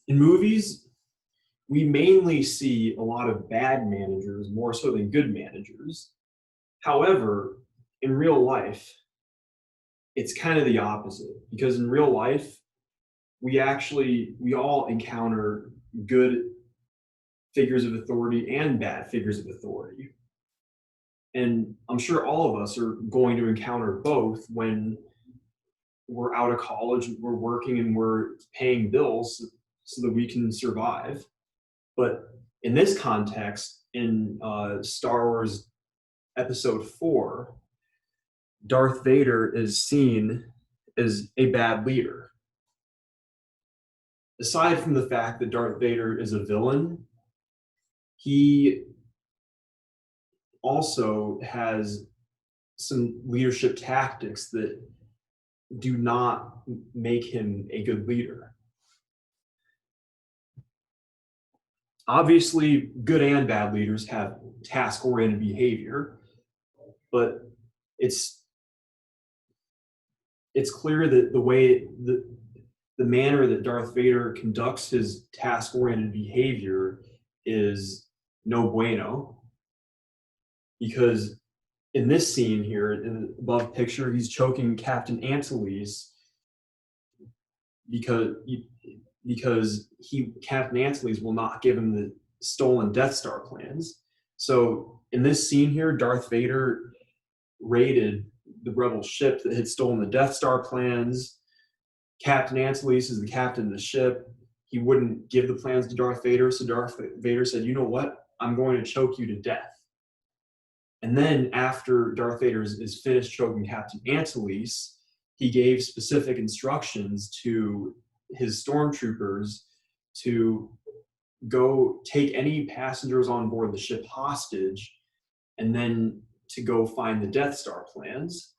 In movies, we mainly see a lot of bad managers more so than good managers. However, in real life, it's kind of the opposite because in real life, we all encounter good figures of authority and bad figures of authority. And I'm sure all of us are going to encounter both when we're out of college, we're working and we're paying bills so that we can survive. But in this context, in Star Wars Episode 4, Darth Vader is seen as a bad leader. Aside from the fact that Darth Vader is a villain, he also has some leadership tactics that do not make him a good leader. Obviously, good and bad leaders have task-oriented behavior, but it's clear that the manner that Darth Vader conducts his task-oriented behavior is no bueno, because in this scene here, in the above picture, he's choking Captain Antilles because Captain Antilles will not give him the stolen Death Star plans. So in this scene here, Darth Vader raided the rebel ship that had stolen the Death Star plans. Captain Antilles is the captain of the ship. He wouldn't give the plans to Darth Vader, so Darth Vader said, "You know what? I'm going to choke you to death." And then after Darth Vader is finished choking Captain Antilles, he gave specific instructions to his stormtroopers to go take any passengers on board the ship hostage and then to go find the Death Star plans.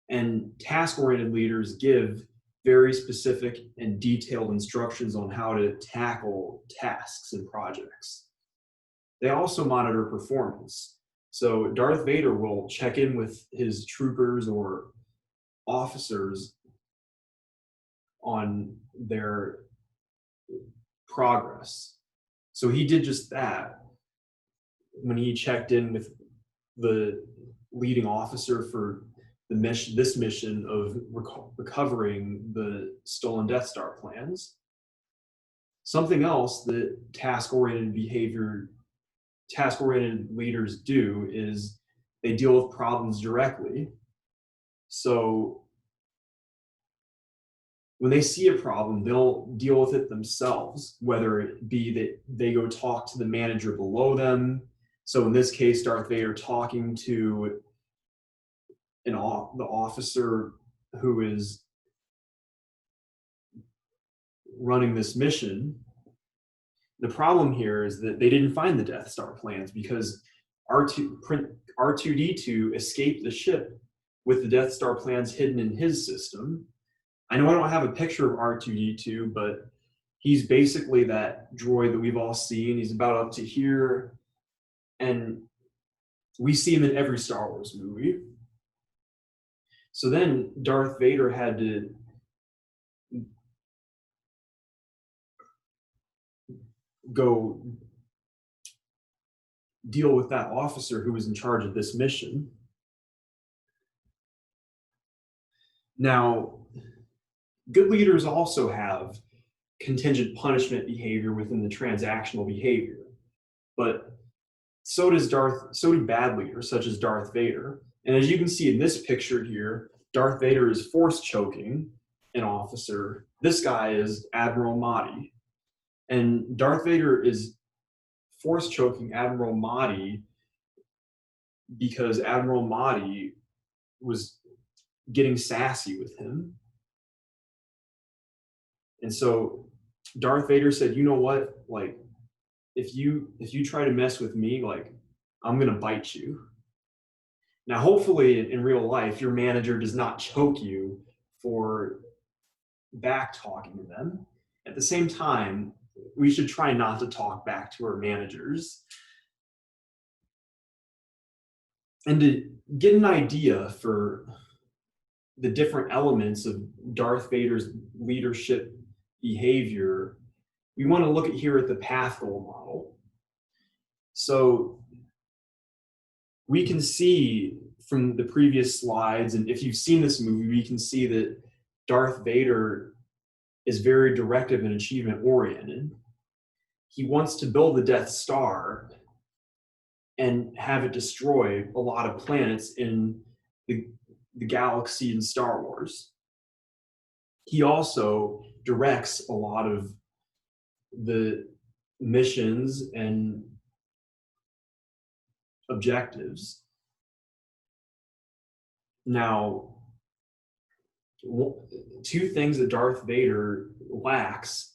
And task-oriented leaders give very specific and detailed instructions on how to tackle tasks and projects. They also monitor performance. So Darth Vader will check in with his troopers or officers on their progress. So he did just that when he checked in with the leading officer for this mission of recovering the stolen Death Star plans. Something else that task-oriented leaders do is they deal with problems directly. So when they see a problem, they'll deal with it themselves, whether it be that they go talk to the manager below them. So in this case, Darth Vader talking to the officer who is running this mission. The problem here is that they didn't find the Death Star plans because R2-D2 escaped the ship with the Death Star plans hidden in his system. I know I don't have a picture of R2-D2, but he's basically that droid that we've all seen. He's about up to here, and we see him in every Star Wars movie. So then Darth Vader had to go deal with that officer who was in charge of this mission. Now, good leaders also have contingent punishment behavior within the transactional behavior, but so do bad leaders, such as Darth Vader. And as you can see in this picture here, Darth Vader is force choking an officer. This guy is Admiral Motti. And Darth Vader is force choking Admiral Motti because Admiral Motti was getting sassy with him. And so Darth Vader said, "You know what? Like, if you try to mess with me, like, I'm gonna bite you." Now, hopefully, in real life, your manager does not choke you for back talking to them. At the same time, we should try not to talk back to our managers. And to get an idea for the different elements of Darth Vader's leadership behavior, we want to look at here at the path goal model. So we can see from the previous slides, and if you've seen this movie, we can see that Darth Vader is very directive and achievement oriented. He wants to build the Death Star and have it destroy a lot of planets in the galaxy in Star Wars. He also directs a lot of the missions and objectives. Now, two things that Darth Vader lacks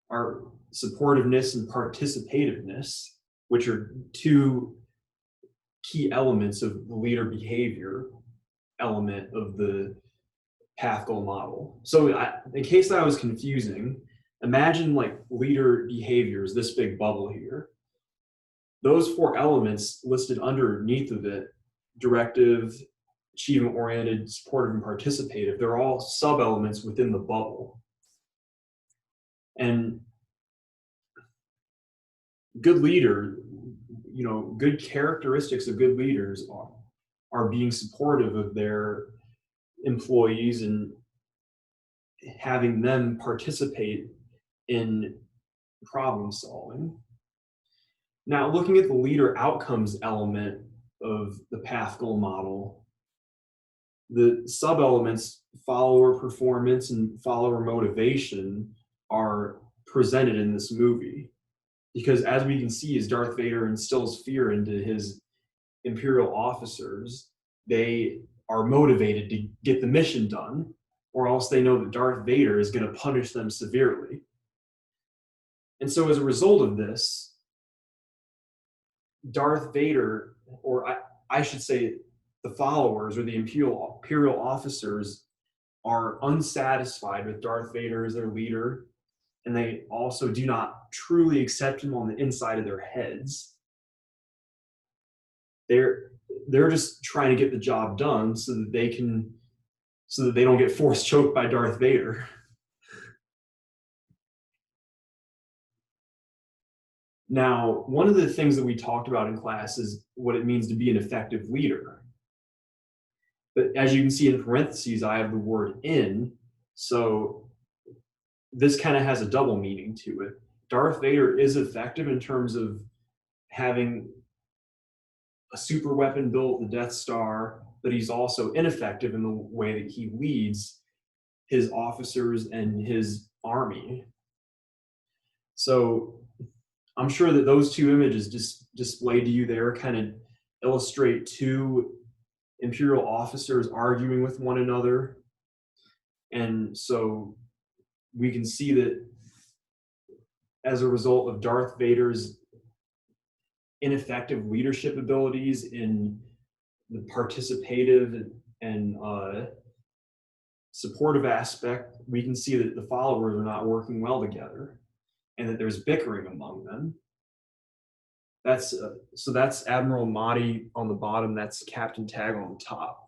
are supportiveness and participativeness, which are two key elements of the leader behavior element of the path goal model. So in case that was confusing, imagine like leader behaviors, this big bubble here. Those four elements listed underneath of it, directive, achievement-oriented, supportive, and participative, they're all sub-elements within the bubble. And good leader, good characteristics of good leaders are being supportive of their employees and having them participate in problem solving. Now, looking at the leader outcomes element of the path goal model, the sub-elements, follower performance and follower motivation, are presented in this movie. Because as we can see, as Darth Vader instills fear into his Imperial officers, they are motivated to get the mission done, or else they know that Darth Vader is going to punish them severely. And so as a result of this, Darth Vader, or I should say the followers or the Imperial officers, are unsatisfied with Darth Vader as their leader, and they also do not truly accept him on the inside of their heads. They're just trying to get the job done so that they don't get force choked by Darth Vader. Now, one of the things that we talked about in class is what it means to be an effective leader. But as you can see in parentheses, I have the word "in," so this kind of has a double meaning to it. Darth Vader is effective in terms of having a super weapon built, the Death Star, but he's also ineffective in the way that he leads his officers and his army. So I'm sure that those two images displayed to you there kind of illustrate two Imperial officers arguing with one another. And so we can see that as a result of Darth Vader's ineffective leadership abilities in the participative and supportive aspect, we can see that the followers are not working well together and that there's bickering among them. So that's Admiral Mahdi on the bottom, that's Captain Tag on the top.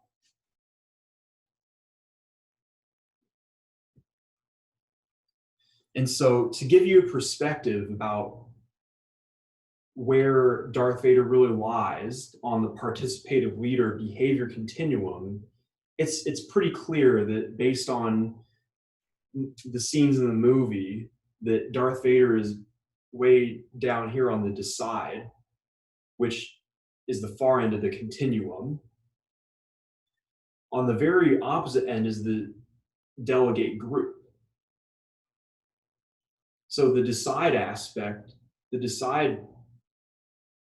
And so to give you a perspective about where Darth Vader really lies on the participative leader behavior continuum, it's pretty clear that based on the scenes in the movie that Darth Vader is way down here on the decide, which is the far end of the continuum. On the very opposite end is the delegate group. So the decide aspect, the decide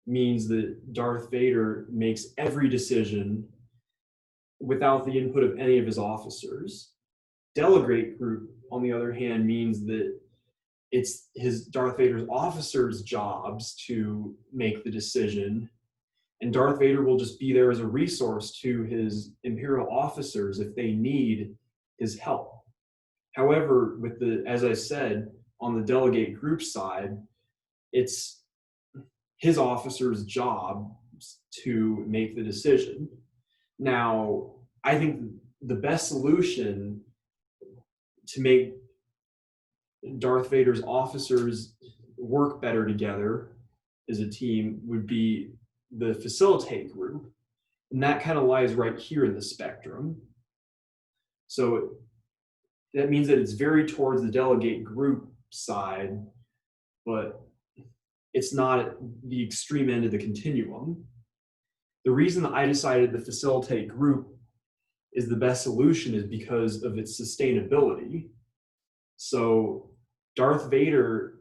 means that Darth Vader makes every decision without the input of any of his officers. Delegate group, on the other hand, means that it's Darth Vader's officers' jobs to make the decision, and Darth Vader will just be there as a resource to his Imperial officers if they need his help. However, as I said, on the delegate group side, it's his officer's job to make the decision. Now, I think the best solution to make Darth Vader's officers work better together as a team would be the facilitate group. And that kind of lies right here in the spectrum. So that means that it's very towards the delegate group side, but it's not at the extreme end of the continuum. The reason that I decided the facilitate group is the best solution is because of its sustainability. So Darth Vader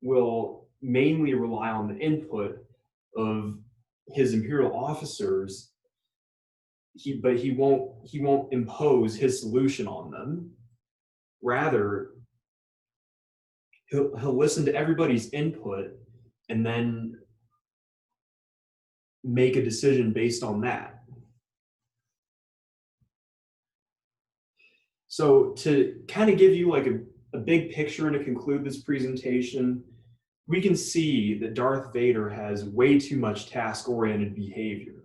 will mainly rely on the input of his Imperial officers, but he won't impose his solution on them. Rather, he'll listen to everybody's input and then make a decision based on that. So to kind of give you like a big picture and to conclude this presentation, we can see that Darth Vader has way too much task-oriented behavior.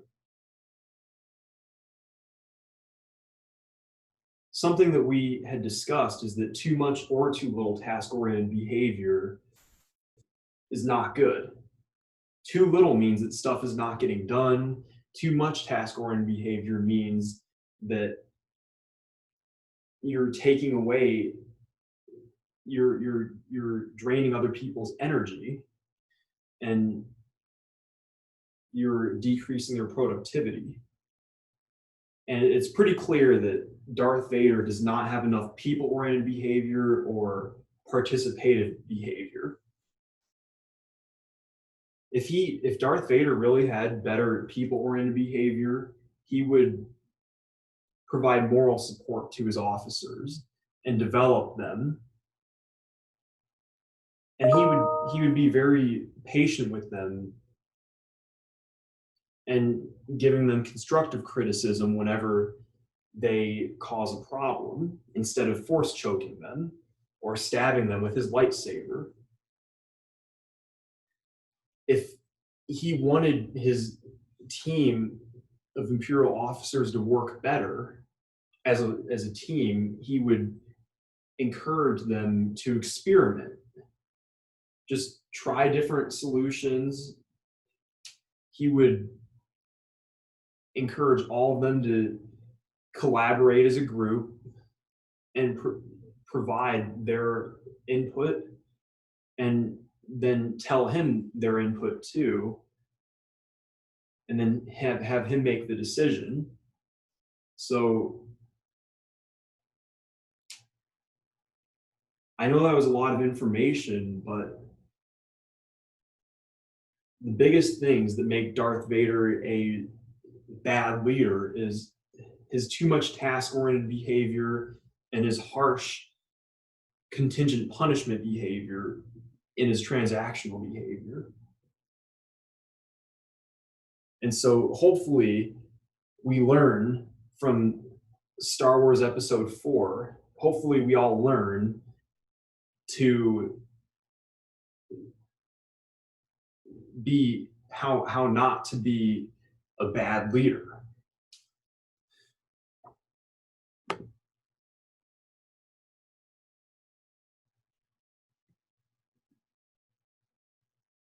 Something that we had discussed is that too much or too little task-oriented behavior is not good. Too little means that stuff is not getting done. Too much task-oriented behavior means that you're taking away, you're draining other people's energy, and you're decreasing their productivity. And it's pretty clear that Darth Vader does not have enough people-oriented behavior or participative behavior. If Darth Vader really had better people-oriented behavior, he would provide moral support to his officers and develop them. And he would be very patient with them and giving them constructive criticism whenever they cause a problem, instead of force choking them or stabbing them with his lightsaber. If he wanted his team of Imperial officers to work better as a team, he would encourage them to experiment. Just try different solutions. He would encourage all of them to collaborate as a group and provide their input, and then tell him their input too, and then have him make the decision. So I know that was a lot of information, but the biggest things that make Darth Vader a bad leader is his too much task-oriented behavior and his harsh contingent punishment behavior in his transactional behavior. And so hopefully we learn from Star Wars Episode 4, hopefully we all learn to be how not to be a bad leader.